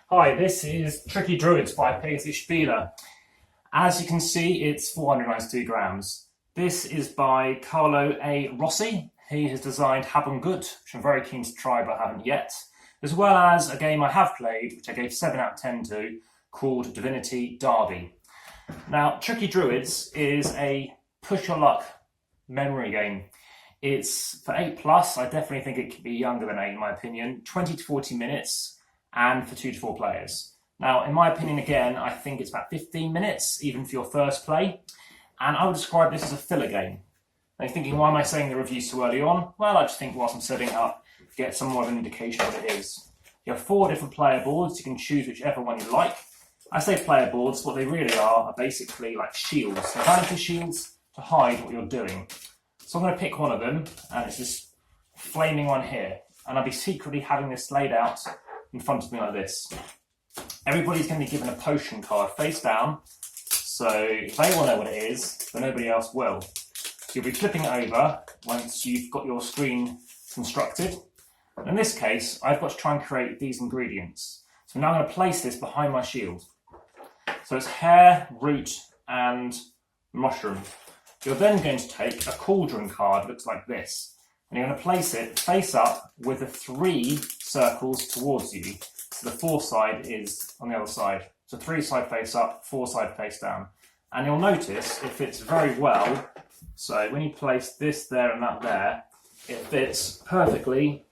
Hi, this is Tricky Druids by Pegasus Spiele. As you can see, it's 492 grams. This is by Carlo A. Rossi. He has designed Haben Gut, which I'm very keen to try but haven't yet, as well as a game I have played, which I gave 7 out of 10 to, called Divinity Derby. Now, Tricky Druids is a push your luck memory game. It's for 8+. I definitely think it could be younger than 8 in my opinion. 20 to 40 minutes. And for 2 to 4 players. Now, in my opinion, again, I think it's about 15 minutes, even for your first play. And I would describe this as a filler game. Now, you're thinking, why am I saying the review's too early on? Well, I just think whilst I'm setting it up, get some more of an indication of what it is. You have 4 different player boards. You can choose whichever one you like. I say player boards. What they really are basically like shields. So vanity shields to hide what you're doing. So I'm going to pick one of them, and it's this flaming one here. And I'll be secretly having this laid out in front of me like this. Everybody's going to be given a potion card face down, so they will know what it is, but nobody else will. So you'll be flipping it over once you've got your screen constructed. In this case, I've got to try and create these ingredients. So now I'm going to place this behind my shield. So it's hair, root, and mushroom. You're then going to take a cauldron card, looks like this. And you're going to place it face up with the 3 circles towards you. So the 4 side is on the other side. So 3 side face up, 4 side face down. And you'll notice it fits very well. So when you place this there and that there, it fits perfectly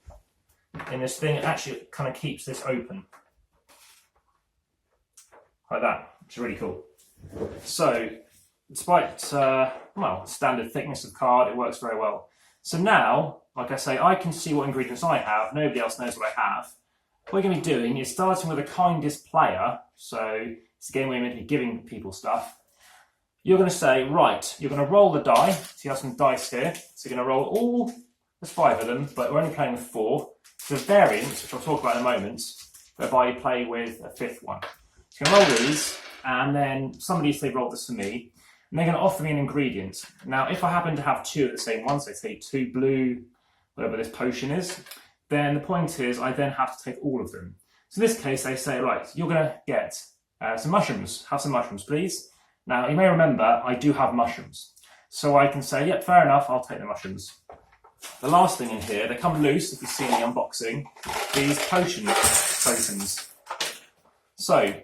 in this thing. It actually kind of keeps this open. Like that, which is really cool. So despite, standard thickness of card, it works very well. So now, like I say, I can see what ingredients I have. Nobody else knows what I have. What you're going to be doing is starting with the kindest player. So it's a game where you're meant to be giving people stuff. You're going to say, right, you're going to roll the die. So you have some dice here. So you're going to roll all, there's 5 of them, but we're only playing with 4. So variants, which I'll talk about in a moment, whereby you play with a 5th one. So you're going to roll these, and then somebody, if they rolled this for me, and they're going to offer me an ingredient. Now, if I happen to have 2 at the same one, so say 2 blue, whatever this potion is, then the point is I then have to take all of them. So in this case, they say, right, you're going to get some mushrooms. Have some mushrooms, please. Now, you may remember, I do have mushrooms. So I can say, yep, fair enough, I'll take the mushrooms. The last thing in here, they come loose, if you see in the unboxing, these potion tokens. So,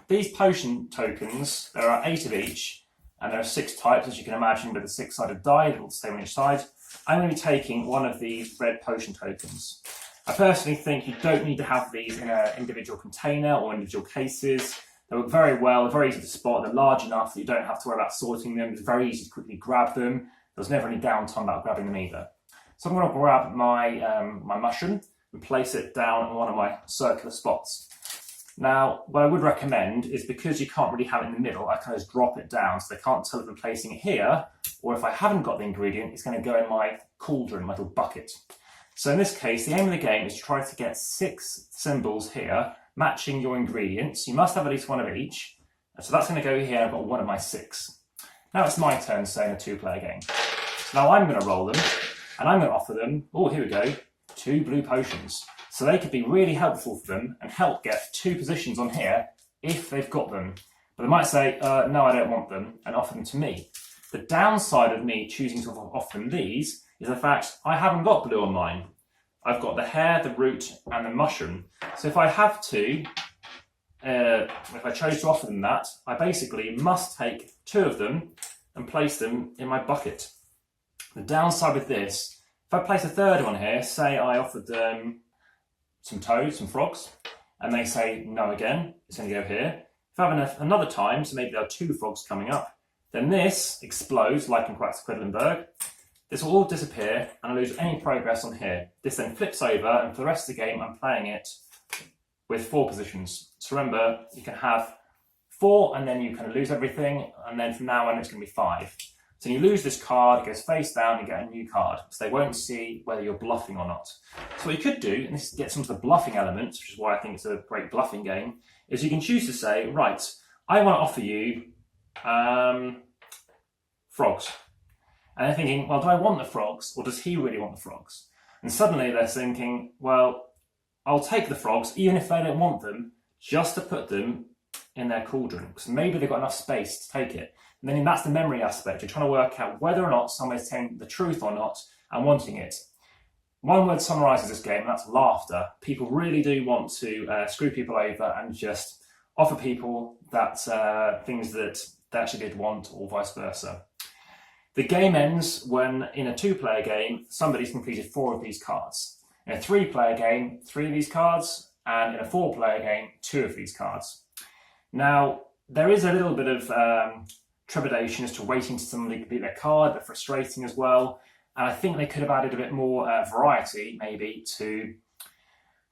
these potion tokens, there are 8 of each, and there are 6 types, as you can imagine, with a 6-sided die, it'll stay on each side. I'm going to be taking one of these red potion tokens. I personally think you don't need to have these in an individual container or individual cases. They work very well, they're very easy to spot, they're large enough that you don't have to worry about sorting them. It's very easy to quickly grab them. There's never any downtime about grabbing them either. So I'm going to grab my mushroom and place it down on one of my circular spots. Now, what I would recommend is, because you can't really have it in the middle, I kind of just drop it down so they can't tell if I'm placing it here, or if I haven't got the ingredient, it's going to go in my cauldron, my little bucket. So in this case, the aim of the game is to try to get 6 symbols here, matching your ingredients. You must have at least 1 of each. So that's going to go here, I've got 1 of my 6. Now it's my turn, say, in a 2-player game. So now I'm going to roll them, and I'm going to offer them, oh, here we go, 2 blue potions. So they could be really helpful for them and help get 2 positions on here if they've got them. But they might say, no, I don't want them, and offer them to me. The downside of me choosing to offer them these is the fact I haven't got blue on mine. I've got the hair, the root, and the mushroom. So if I have to, if I chose to offer them that, I basically must take 2 of them and place them in my bucket. The downside with this, if I place a 3rd one here, say I offered them some toads, some frogs, and they say no again, it's going to go here. If I have another time, so maybe there are 2 frogs coming up, then this explodes like in Quedlinburg. This will all disappear and I lose any progress on here. This then flips over, and for the rest of the game I'm playing it with 4 positions. So remember, you can have 4 and then you kind of lose everything, and then from now on it's going to be 5. So you lose this card, it goes face down, you get a new card. So they won't see whether you're bluffing or not. So what you could do, and this gets into the bluffing elements, which is why I think it's a great bluffing game, is you can choose to say, right, I want to offer you frogs. And they're thinking, well, do I want the frogs, or does he really want the frogs? And suddenly they're thinking, well, I'll take the frogs, even if they don't want them, just to put them in their cauldron, because maybe they've got enough space to take it. And then that's the memory aspect. You're trying to work out whether or not somebody's telling the truth or not and wanting it. One word summarises this game, and that's laughter. People really do want to screw people over and just offer people that things that they actually did want, or vice versa. The game ends when, in a 2-player game, somebody's completed 4 of these cards. In a 3-player game, 3 of these cards, and in a 4-player game, 2 of these cards. Now, there is a little bit of trepidation as to waiting to somebody complete their card, but frustrating as well. And I think they could have added a bit more variety, maybe, to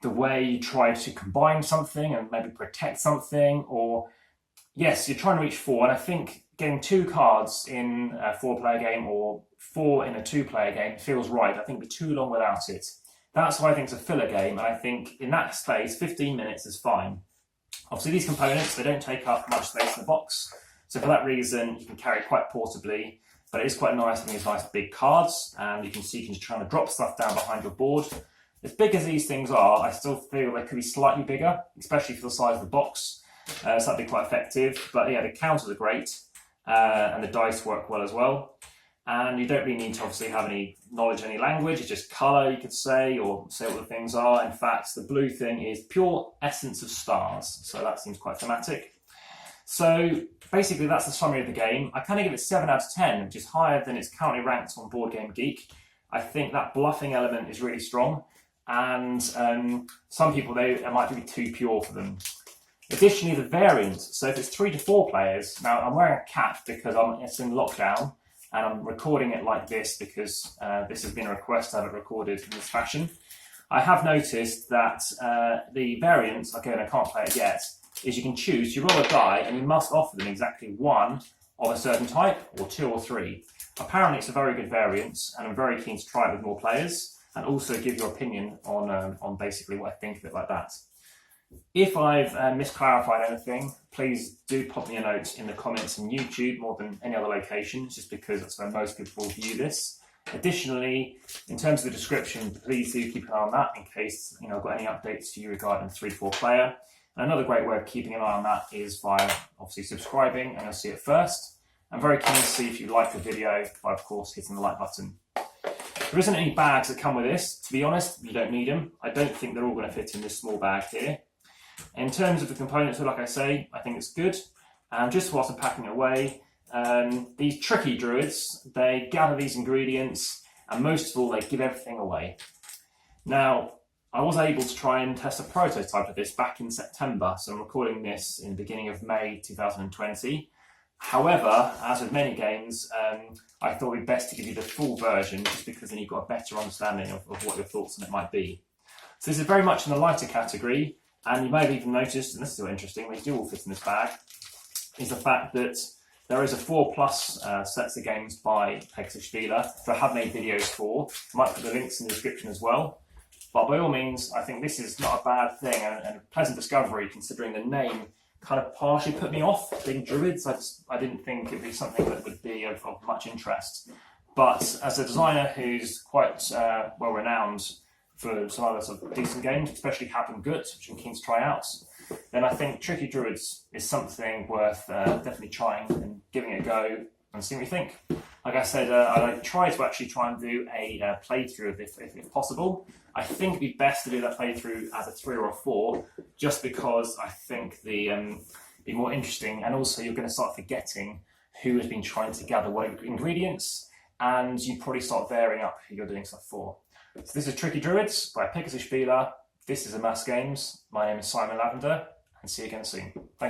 the way you try to combine something and maybe protect something. Or, yes, you're trying to reach 4, and I think getting 2 cards in a 4-player game or 4 in a 2-player game feels right. I think it'd be too long without it. That's why I think it's a filler game, and I think in that space, 15 minutes is fine. Obviously, these components, they don't take up much space in the box, so for that reason, you can carry it quite portably. But it is quite nice having these nice big cards, and you can see you can just try to drop stuff down behind your board. As big as these things are, I still feel they could be slightly bigger, especially for the size of the box. So that'd be quite effective. But yeah, the counters are great, and the dice work well as well. And you don't really need to obviously have any knowledge, any language. It's just colour, you could say, or say what the things are. In fact, the blue thing is pure essence of stars, so that seems quite thematic. So basically, that's the summary of the game. I kind of give it 7 out of 10, which is higher than it's currently ranked on BoardGameGeek. I think that bluffing element is really strong, and some people, it might be too pure for them. Additionally, the variants. So if it's 3 to 4 players, now I'm wearing a cap because it's in lockdown, and I'm recording it like this because this has been a request to have it recorded in this fashion. I have noticed that the variants, again, I can't play it yet, is you can choose, you roll a die, and you must offer them exactly 1 of a certain type, or 2 or 3. Apparently it's a very good variance, and I'm very keen to try it with more players, and also give your opinion on basically what I think of it like that. If I've misclarified anything, please do pop me a note in the comments on YouTube more than any other location, just because that's where most people view this. Additionally, in terms of the description, please do keep an eye on that in case I've got any updates to you regarding the 3 to 4 player. And another great way of keeping an eye on that is via obviously subscribing, and you'll see it first. I'm very keen to see if you like the video by, of course, hitting the like button. There isn't any bags that come with this. To be honest, you don't need them. I don't think they're all going to fit in this small bag here. In terms of the components, like I say, I think it's good. And just whilst I'm packing it away, these tricky druids, they gather these ingredients, and most of all, they give everything away. Now, I was able to try and test a prototype of this back in September, so I'm recording this in the beginning of May 2020. However, as with many games, I thought it'd be best to give you the full version, just because then you've got a better understanding of what your thoughts on it might be. So this is very much in the lighter category, and you may have even noticed, and this is interesting, they do all fit in this bag, is the fact that there is a 4+ sets of games by Pegasus Spiele, so I have made videos for. I might put the links in the description as well. But by all means, I think this is not a bad thing, and a pleasant discovery, considering the name kind of partially put me off being Druids. I didn't think it would be something that would be of much interest. But as a designer who's quite well renowned for some other sort of decent games, especially Happen Gut, which I'm keen to try out, then I think Tricky Druids is something worth definitely trying and giving it a go and seeing what you think. Like I said, I try to actually try and do a playthrough of this if possible. I think it'd be best to do that playthrough as a 3 or a 4, just because I think the be more interesting, and also you're going to start forgetting who has been trying to gather what ingredients, and you probably start varying up who you're doing stuff for. So this is Tricky Druids by Pegasus Spiele. This is Amass Games. My name is Simon Lavender, and see you again soon. Thank you.